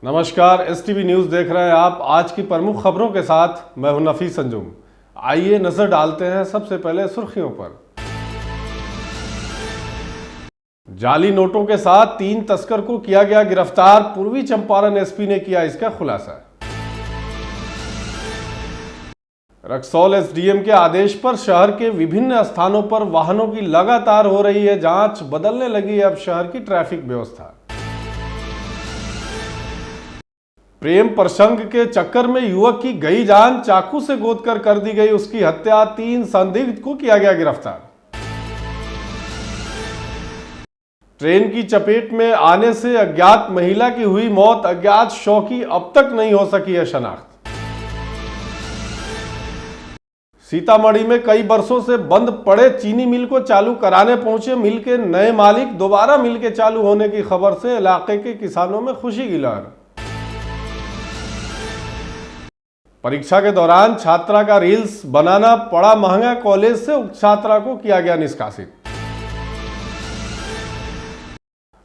नमस्कार, STV news देख रहे हैं आप। आज की प्रमुख खबरों के साथ मैं हूं नफीस अंजुम। आइए नजर डालते हैं सबसे पहले सुर्खियों पर। जाली नोटों के साथ 3 तस्कर को किया गया गिरफ्तार। पूर्वी चंपारण SP ने किया इसका खुलासा। रक्सौल SDM के आदेश पर शहर के विभिन्न स्थानों पर वाहनों की लगातार हो रही है जांच। बदलने लगी है अब शहर की ट्रैफिक व्यवस्था। प्रेम प्रसंग के चक्कर में युवक की गई जान, चाकू से गोदकर कर दी गई उसकी हत्या। 3 संदिग्ध को किया गया गिरफ्तार। ट्रेन की चपेट में आने से अज्ञात महिला की हुई मौत। अज्ञात शव की अब तक नहीं हो सकी है शनाख्त। सीतामढ़ी में कई वर्षों से बंद पड़े चीनी मिल को चालू कराने पहुंचे मिल के नए मालिक। दोबारा मिल के चालू होने की खबर से इलाके के किसानों में खुशी की लहर। परीक्षा के दौरान छात्रा का रील्स बनाना पड़ा महंगा। कॉलेज से उक्त छात्रा को किया गया निष्कासित।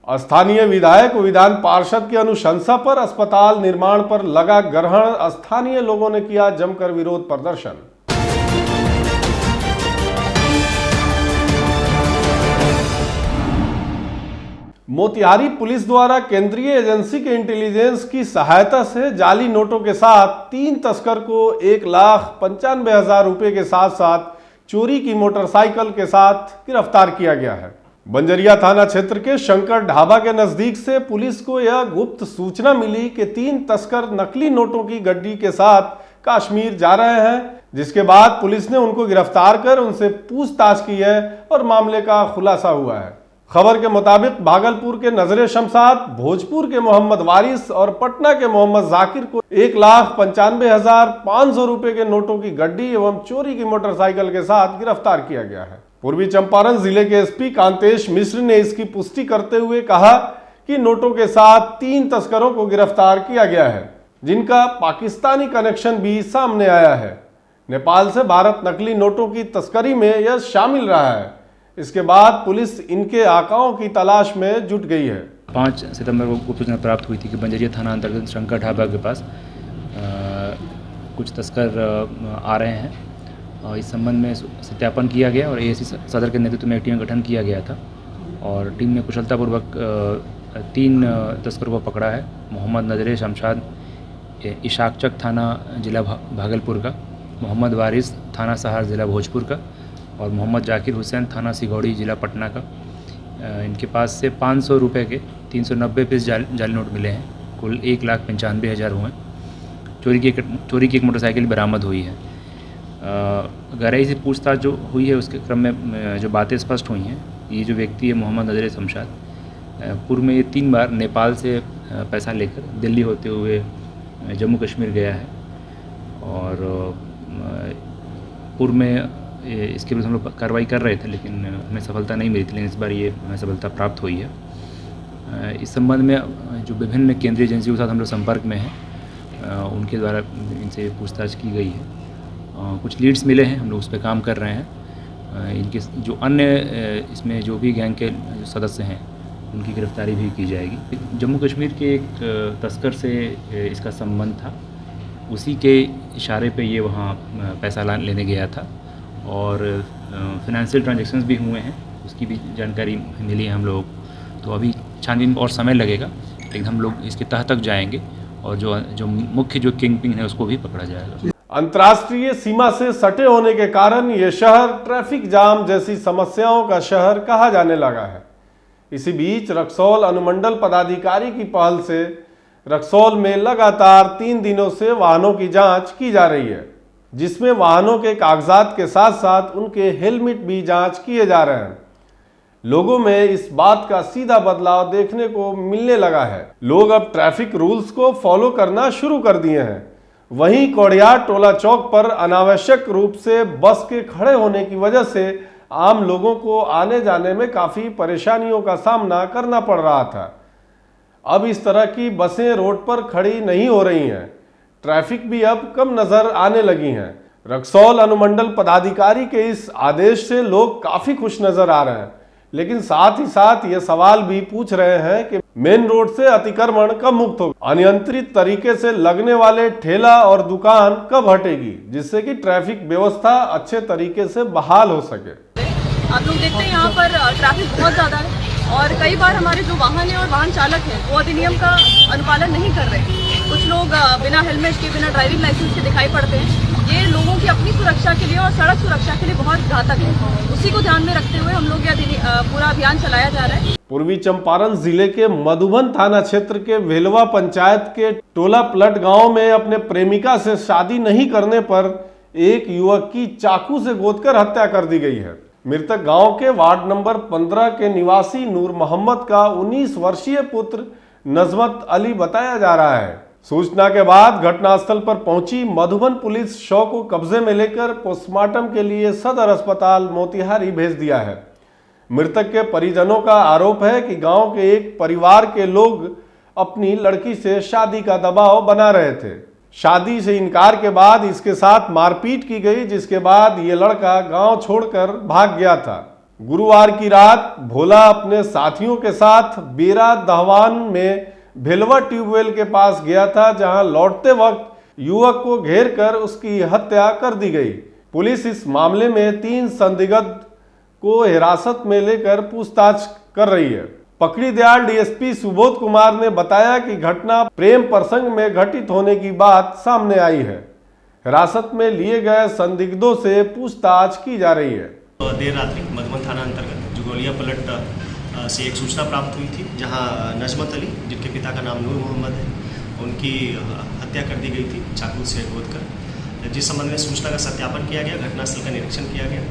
स्थानीय विधायक विधान पार्षद की अनुशंसा पर अस्पताल निर्माण पर लगा ग्रहण। स्थानीय लोगों ने किया जमकर विरोध प्रदर्शन। मोतिहारी पुलिस द्वारा केंद्रीय एजेंसी के इंटेलिजेंस की सहायता से जाली नोटों के साथ 3 तस्कर को 1,95,000 रुपए के साथ साथ चोरी की मोटरसाइकिल के साथ गिरफ्तार किया गया है। बंजरिया थाना क्षेत्र के शंकर ढाबा के नजदीक से पुलिस को यह गुप्त सूचना मिली कि 3 तस्कर नकली नोटों की गड्डी के साथ कश्मीर जा रहे हैं, जिसके बाद पुलिस ने उनको गिरफ्तार कर उनसे पूछताछ की है और मामले का खुलासा हुआ है। खबर के मुताबिक भागलपुर के नजरे शमशाद, भोजपुर के मोहम्मद वारिस और पटना के मोहम्मद जाकिर को 1,95,500 रुपए के नोटों की गड्डी एवं चोरी की मोटरसाइकिल के साथ गिरफ्तार किया गया है। पूर्वी चंपारण जिले के SP कांतेश मिश्र ने इसकी पुष्टि करते हुए कहा कि नोटों के साथ 3 तस्करों को गिरफ्तार किया गया है, जिनका पाकिस्तानी कनेक्शन भी सामने आया है। नेपाल से भारत नकली नोटों की तस्करी में यह शामिल रहा है। इसके बाद पुलिस इनके आकाओं की तलाश में जुट गई है। 5 सितंबर को गुप्त सूचना प्राप्त हुई थी कि बंजरिया थाना अंतर्गत शंकर ढाबा के पास कुछ तस्कर आ रहे हैं। इस संबंध में सत्यापन किया गया और ASC सदर के नेतृत्व में एक टीम का गठन किया गया था और टीम ने कुशलतापूर्वक 3 तस्करों को पकड़ा है। मोहम्मद नजरे शमशाद इशाकचक थाना जिला भागलपुर का, मोहम्मद वारिस थाना सहार जिला भोजपुर का और मोहम्मद जाकिर हुसैन थाना सिगौड़ी जिला पटना का। इनके पास से 500 रुपये के 390 पीस जाली नोट मिले हैं। कुल 1,95,000 हुए। चोरी की एक मोटरसाइकिल बरामद हुई है। गहराई से पूछताछ जो हुई है उसके क्रम में जो बातें स्पष्ट हुई हैं, ये जो व्यक्ति है मोहम्मद नजरे शमशाद, पूर्व में ये 3 बार नेपाल से पैसा लेकर दिल्ली होते हुए जम्मू कश्मीर गया है और पूर्व में इसके विरुद्ध हम लोग कार्रवाई कर रहे थे, लेकिन हमें सफलता नहीं मिली थी। लेकिन इस बार ये हमें सफलता प्राप्त हुई है। इस संबंध में जो विभिन्न केंद्रीय एजेंसियों के साथ हम लोग संपर्क में हैं, उनके द्वारा इनसे पूछताछ की गई है। कुछ लीड्स मिले हैं, हम लोग उस पर काम कर रहे हैं। इनके जो अन्य इसमें जो भी गैंग के सदस्य हैं उनकी गिरफ्तारी भी की जाएगी। जम्मू कश्मीर के एक तस्कर से इसका संबंध था, उसी के इशारे पे ये वहाँ पैसा लेने गया था और फाइनेंशियल ट्रांजैक्शंस भी हुए हैं, उसकी भी जानकारी मिली है हम लोग। तो अभी छानबीन और समय लगेगा, लेकिन हम लोग इसके तह तक जाएंगे और जो मुख्य जो किंग पिन है उसको भी पकड़ा जाएगा। अंतर्राष्ट्रीय सीमा से सटे होने के कारण ये शहर ट्रैफिक जाम जैसी समस्याओं का शहर कहा जाने लगा है। इसी बीच रक्सौल अनुमंडल पदाधिकारी की पहल से रक्सौल में लगातार 3 दिनों से वाहनों की जांच की जा रही है, जिसमें वाहनों के कागजात के साथ साथ उनके हेलमेट भी जांच किए जा रहे हैं। लोगों में इस बात का सीधा बदलाव देखने को मिलने लगा है। लोग अब ट्रैफिक रूल्स को फॉलो करना शुरू कर दिए हैं। वहीं कोड़ियार टोला चौक पर अनावश्यक रूप से बस के खड़े होने की वजह से आम लोगों को आने जाने में काफ़ी परेशानियों का सामना करना पड़ रहा था। अब इस तरह की बसें रोड पर खड़ी नहीं हो रही हैं। ट्रैफिक भी अब कम नजर आने लगी हैं। रक्सौल अनुमंडल पदाधिकारी के इस आदेश से लोग काफ़ी खुश नजर आ रहे हैं, लेकिन साथ ही साथ ये सवाल भी पूछ रहे हैं कि मेन रोड से अतिक्रमण कब मुक्त होगा, अनियंत्रित तरीके से लगने वाले ठेला और दुकान कब हटेगी, जिससे कि ट्रैफिक व्यवस्था अच्छे तरीके से बहाल हो सके। आप लोग देखते हैं यहाँ पर ट्रैफिक बहुत ज़्यादा है और कई बार हमारे जो वाहन है और वाहन चालक हैं वो अधिनियम का अनुपालन नहीं कर रहे। कुछ लोग बिना हेलमेट के, बिना ड्राइविंग लाइसेंस के दिखाई पड़ते हैं। ये लोगों की अपनी सुरक्षा के लिए और सड़क सुरक्षा के लिए बहुत घातक है। उसी को ध्यान में रखते हुए हम लोग ये पूरा अभियान चलाया जा रहा है। पूर्वी चंपारण जिले के मधुबन थाना क्षेत्र के वेलवा पंचायत के टोला पलट गांव में अपने प्रेमिका से शादी नहीं करने पर एक युवक की चाकू से गोदकर हत्या कर दी गई है। मृतक गांव के वार्ड नंबर 15 के निवासी नूर मोहम्मद का 19 वर्षीय पुत्र नजमत अली बताया जा रहा है। सूचना के बाद घटनास्थल पर पहुंची मधुबन पुलिस शव को कब्जे में लेकर पोस्टमार्टम के लिए सदर अस्पताल मोतिहारी भेज दिया है। मृतक के परिजनों का आरोप है कि गांव के एक परिवार के लोग अपनी लड़की से शादी का दबाव बना रहे थे। शादी से इनकार के बाद इसके साथ मारपीट की गई, जिसके बाद ये लड़का गांव छोड़कर भाग गया था। गुरुवार की रात भोला अपने साथियों के साथ बेरा दहवान में भेलवा ट्यूबवेल के पास गया था, जहां लौटते वक्त युवक को घेरकर उसकी हत्या कर दी गई। पुलिस इस मामले में 3 संदिग्ध को हिरासत में लेकर पूछताछ कर रही है। पकड़ी दयाल डीएसपी सुबोध कुमार ने बताया कि घटना प्रेम प्रसंग में घटित होने की बात सामने आई है। हिरासत में लिए गए संदिग्धों से पूछताछ की जा रही है। देर रात्रि मधुबन थाना अंतर्गत जुगोलिया पलट से एक सूचना प्राप्त हुई थी, जहां नजमत अली, जिनके पिता का नाम नूर मोहम्मद है, उनकी हत्या कर दी गई थी चाकू से गोदकर। जिस संबंध में सूचना का सत्यापन किया गया, घटनास्थल का निरीक्षण किया गया।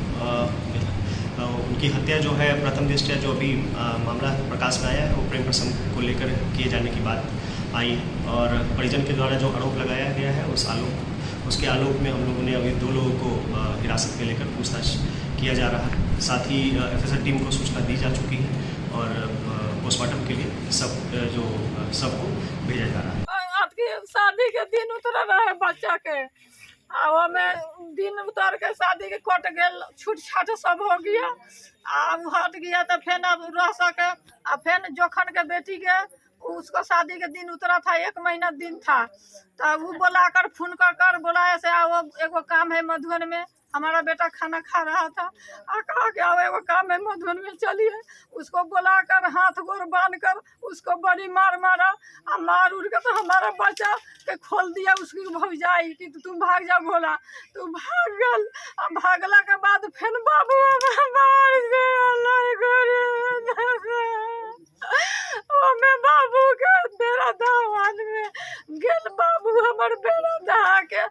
उनकी हत्या जो है प्रथम दृष्टया जो अभी मामला प्रकाश में आया है वो प्रेम प्रसंग को लेकर किए जाने की बात आई है और परिजन के द्वारा जो आरोप लगाया गया है उसके आलोक में हम लोगों ने अभी 2 लोगों को हिरासत में लेकर पूछताछ किया जा रहा है। साथ ही एफएसएल टीम को सूचना दी जा चुकी है और पोस्टमार्टम के लिए सबको भेजा जा रहा है। आपकी शादी के दिन उतर रहा है बच्चा के, में दिन उतर के शादी के कट गए, छूट छाट सब हो गया, हट गया तो फिर अब रह सके। फिर जोखन के बेटी के उसको शादी के दिन उतरा था, 1 महीना दिन था, तो वो बुलाकर फोन कर बुलाया से आओ एगो काम है मधुबन में, हमारा बेटा खाना खा रहा था, कहा कि आओ एगो काम है मधुबन में चलिए। उसको बुलाकर हाथ गोर बांध कर उसको बड़ी मार मारा, मार उड़ के तो हमारा बच्चा के खोल दिया उसकी भौजाई कि तुम भाग जा भोला। तू भाग गल, भागला के बाद फिर बाबू बाबू के बेरा दहवान में गेल, बाबू हमर बेरा दहा के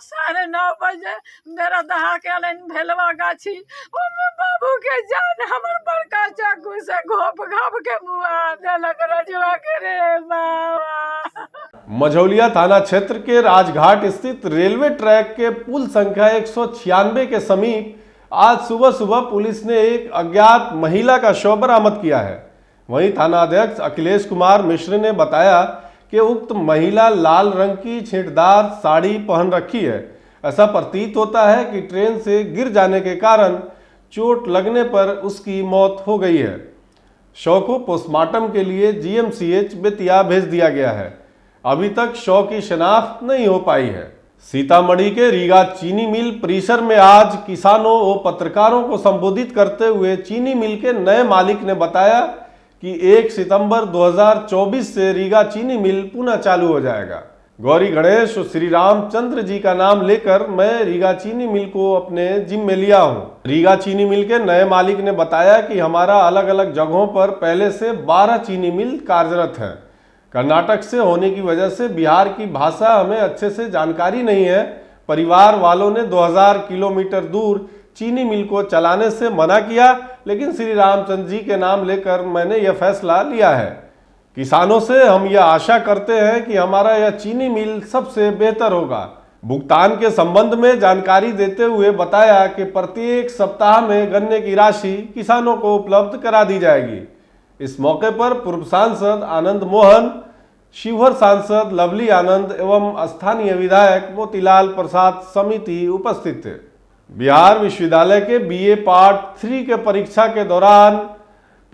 9:30 बजे बेरा दहा के अलन भेलवा गाछी, ओमे बाबू के जान हमर बड़का चाकू से घोप घाप के मुआ देलक रजुआ के रे बाबा। मझौलिया थाना क्षेत्र के राजघाट स्थित रेलवे ट्रैक के पुल संख्या 196 के समीप आज सुबह पुलिस ने एक अज्ञात महिला का शव बरामद किया है। वहीं थानाध्यक्ष अखिलेश कुमार मिश्र ने बताया कि उक्त महिला लाल रंग की छींटदार साड़ी पहन रखी है। ऐसा प्रतीत होता है कि ट्रेन से गिर जाने के कारण चोट लगने पर उसकी मौत हो गई है। शव को पोस्टमार्टम के लिए जीएमसीएच बेतिया भेज दिया गया है। अभी तक शव की शिनाख्त नहीं हो पाई है। सीतामढ़ी के रीगा चीनी मिल परिसर में आज किसानों व पत्रकारों को संबोधित करते हुए चीनी मिल के नए मालिक ने बताया कि 1 सितंबर 2024 से रीगा चीनी मिल पुनः चालू हो जाएगा। गौरी गणेश और श्री रामचंद्र जी का नाम लेकर मैं रीगा चीनी मिल को अपने जिम्मे में लिया हूं। रीगा चीनी मिल के नए मालिक ने बताया कि हमारा अलग अलग जगहों पर पहले से 12 चीनी मिल कार्यरत है। कर्नाटक से होने की वजह से बिहार की भाषा हमें अच्छे से जानकारी नहीं है। परिवार वालों ने 2000 किलोमीटर दूर चीनी मिल को चलाने से मना किया, लेकिन श्री रामचंद्र जी के नाम लेकर मैंने यह फैसला लिया है। किसानों से हम यह आशा करते हैं कि हमारा यह चीनी मिल सबसे बेहतर होगा। भुगतान के संबंध में जानकारी देते हुए बताया कि प्रत्येक सप्ताह में गन्ने की राशि किसानों को उपलब्ध करा दी जाएगी। इस मौके पर पूर्व सांसद आनंद मोहन, शिवहर सांसद लवली आनंद एवं स्थानीय विधायक मोतीलाल प्रसाद समिति उपस्थित थे। बिहार विश्वविद्यालय के बीए पार्ट 3 के परीक्षा के दौरान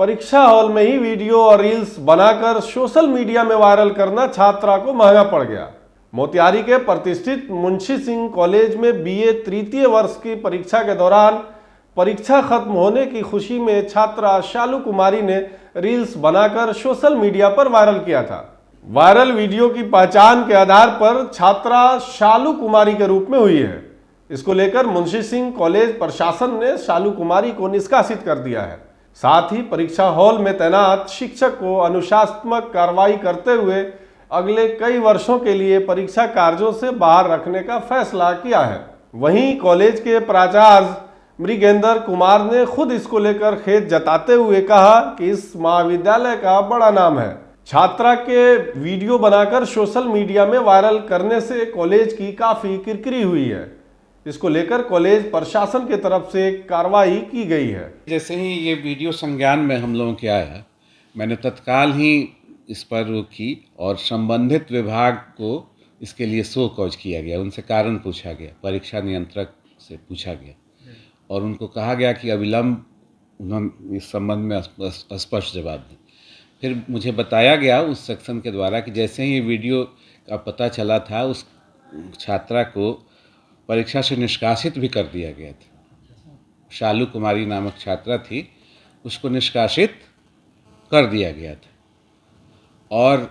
परीक्षा हॉल में ही वीडियो और रील्स बनाकर सोशल मीडिया में वायरल करना छात्रा को महंगा पड़ गया। मोतिहारी के प्रतिष्ठित मुंशी सिंह कॉलेज में बीए तृतीय वर्ष की परीक्षा के दौरान परीक्षा खत्म होने की खुशी में छात्रा शालू कुमारी ने रील्स बनाकर सोशल मीडिया पर वायरल किया था। वायरल वीडियो की पहचान के आधार पर छात्रा शालू कुमारी के रूप में हुई है। इसको लेकर मुंशी सिंह कॉलेज प्रशासन ने शालू कुमारी को निष्कासित कर दिया है। साथ ही परीक्षा हॉल में तैनात शिक्षक को अनुशासनात्मक कार्रवाई करते हुए अगले कई वर्षों के लिए परीक्षा कार्यों से बाहर रखने का फैसला किया है। वहीं कॉलेज के प्राचार्य मृगेंद्र कुमार ने खुद इसको लेकर खेद जताते हुए कहा कि इस महाविद्यालय का बड़ा नाम है। छात्रा के वीडियो बनाकर सोशल मीडिया में वायरल करने से कॉलेज की काफी किरकिरी हुई है। इसको लेकर कॉलेज प्रशासन की तरफ से कार्रवाई की गई है। जैसे ही ये वीडियो संज्ञान में हम लोगों के आया, मैंने तत्काल ही इस पर वो की और संबंधित विभाग को इसके लिए शो कॉज किया गया। उनसे कारण पूछा गया, परीक्षा नियंत्रक से पूछा गया और उनको कहा गया कि अविलंब उन्होंने इस संबंध में स्पष्ट जवाब दें। फिर मुझे बताया गया उस सेक्शन के द्वारा कि जैसे ही ये वीडियो का पता चला था, उस छात्रा को परीक्षा से निष्कासित भी कर दिया गया था। शालू कुमारी नामक छात्रा थी, उसको निष्कासित कर दिया गया था। और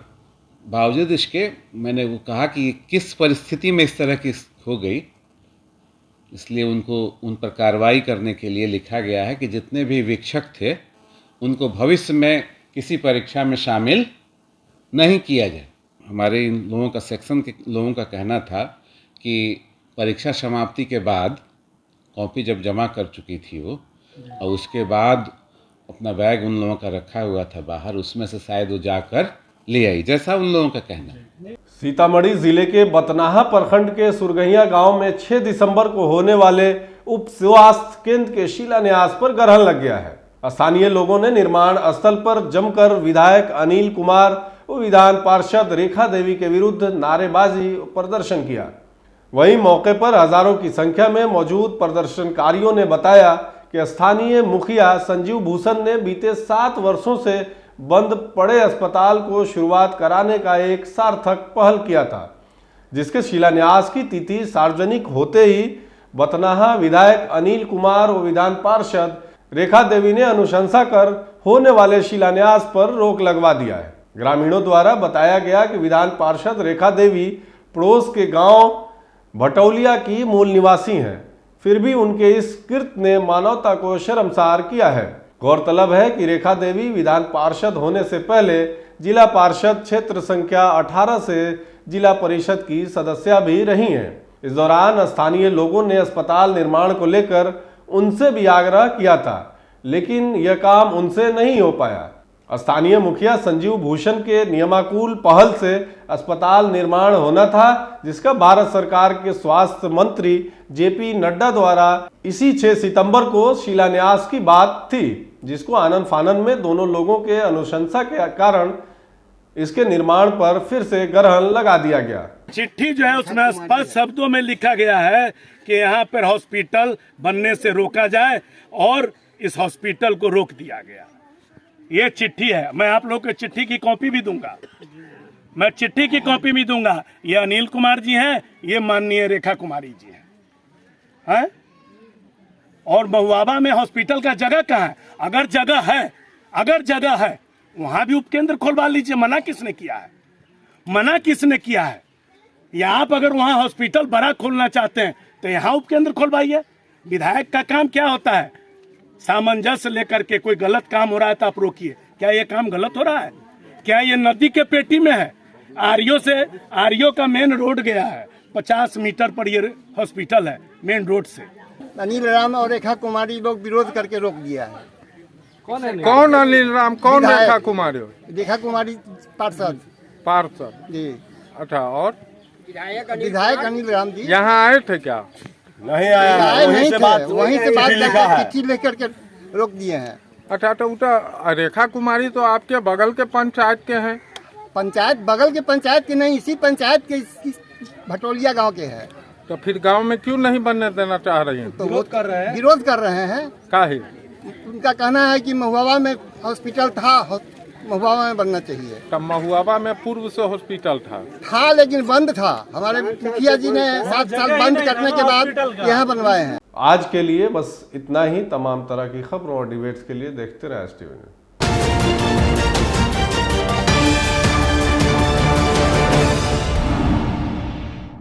बावजूद इसके मैंने वो कहा कि किस परिस्थिति में इस तरह की हो गई, इसलिए उनको उन पर कार्रवाई करने के लिए लिखा गया है कि जितने भी वीक्षक थे उनको भविष्य में किसी परीक्षा में शामिल नहीं किया जाए। हमारे इन लोगों का सेक्शन के लोगों का कहना था कि परीक्षा समाप्ति के बाद कॉपी जब जमा कर चुकी थी वो, और उसके बाद अपना बैग उन लोगों का रखा हुआ था बाहर, उसमें से शायद वो जाकर ले आई, जैसा उन लोगों का कहना है। सीतामढ़ी जिले के बतनाहा प्रखंड के सुरगहिया गांव में 6 दिसंबर को होने वाले उप स्वास्थ्य केंद्र के शिलान्यास पर ग्रहण लग गया है। स्थानीय लोगों ने निर्माण स्थल पर जमकर विधायक अनिल कुमार और विधान पार्षद रेखा देवी के विरुद्ध नारेबाजी प्रदर्शन किया। वहीं मौके पर हजारों की संख्या में मौजूद प्रदर्शनकारियों ने बताया कि स्थानीय मुखिया संजीव भूषण ने बीते 7 वर्षों से बंद पड़े अस्पताल को शुरुआत कराने का एक सार्थक पहल किया था, जिसके शिलान्यास की तिथि सार्वजनिक होते ही बतनाहा विधायक अनिल कुमार और विधान पार्षद रेखा देवी ने अनुशंसा कर होने वाले शिलान्यास पर रोक लगवा दिया है। ग्रामीणों द्वारा बताया गया कि विधान पार्षद रेखा देवी पड़ोस के गांव भटौलिया की मूल निवासी हैं, फिर भी उनके इस कृत्य ने मानवता को शर्मसार किया है। गौरतलब है कि रेखा देवी विधान पार्षद होने से पहले जिला पार्षद क्षेत्र संख्या 18 से जिला परिषद की सदस्या भी रही हैं। इस दौरान स्थानीय लोगों ने अस्पताल निर्माण को लेकर उनसे भी आग्रह किया था, लेकिन यह काम उनसे नहीं हो पाया। स्थानीय मुखिया संजीव भूषण के नियमानुकूल पहल से अस्पताल निर्माण होना था, जिसका भारत सरकार के स्वास्थ्य मंत्री जेपी नड्डा द्वारा इसी 6 सितंबर को शिलान्यास की बात थी, जिसको आनन फानन में दोनों लोगों के अनुशंसा के कारण इसके निर्माण पर फिर से ग्रहण लगा दिया गया। चिट्ठी जो है उसमें स्पष्ट शब्दों में लिखा गया है कि यहाँ पर हॉस्पिटल बनने से रोका जाए और इस हॉस्पिटल को रोक दिया गया। ये चिट्ठी है, मैं आप लोग को चिट्ठी की कॉपी भी दूंगा, मैं चिट्ठी की कॉपी भी दूंगा। ये अनिल कुमार जी हैं, ये माननीय रेखा कुमारी जी हैं। और महुआबा में हॉस्पिटल का जगह कहाँ है? अगर जगह है वहां भी उपकेंद्र खोलवा लीजिए। मना किसने किया है? मना किसने किया है? या आप अगर वहां हॉस्पिटल बड़ा खोलना चाहते हैं तो यहाँ उपकेंद्र खोलवाइए। विधायक का काम क्या होता है? सामंजस्य लेकर के कोई गलत काम हो रहा है तो आप रोकिए। क्या ये काम गलत हो रहा है? क्या ये नदी के पेटी में है? आरयो का मेन रोड गया है, 50 मीटर पर ये हॉस्पिटल है मेन रोड से। अनिल राम और रेखा कुमारी लोग विरोध करके रोक दिया है। कौन अनिल राम, कौन रेखा कुमारी? रेखा कुमारी पार्षद जी। अच्छा, और विधायक अनिल राम जी यहाँ आए थे क्या? नहीं आया, वहीं से बात चिट्ठी लेकर के रोक दिए हैं। अच्छा, तो रेखा कुमारी तो आपके बगल के पंचायत के हैं। पंचायत बगल के पंचायत के नहीं, इसी पंचायत के भटौलिया गांव के हैं। तो फिर गांव में क्यों नहीं बनने देना चाह रही हैं? तो विरोध कर रहे हैं। काहे? उनका कहना है कि महुआ में हॉस्पिटल था, महुआ में बनना चाहिए तब महुआवा में पूर्व से हॉस्पिटल था लेकिन बंद था। हमारे मुखिया जी ने 7 साल बंद करने के बाद यहाँ बनवाए हैं। आज के लिए बस इतना ही। तमाम तरह की खबरों और डिबेट्स के लिए देखते रहे STV न्यूज़।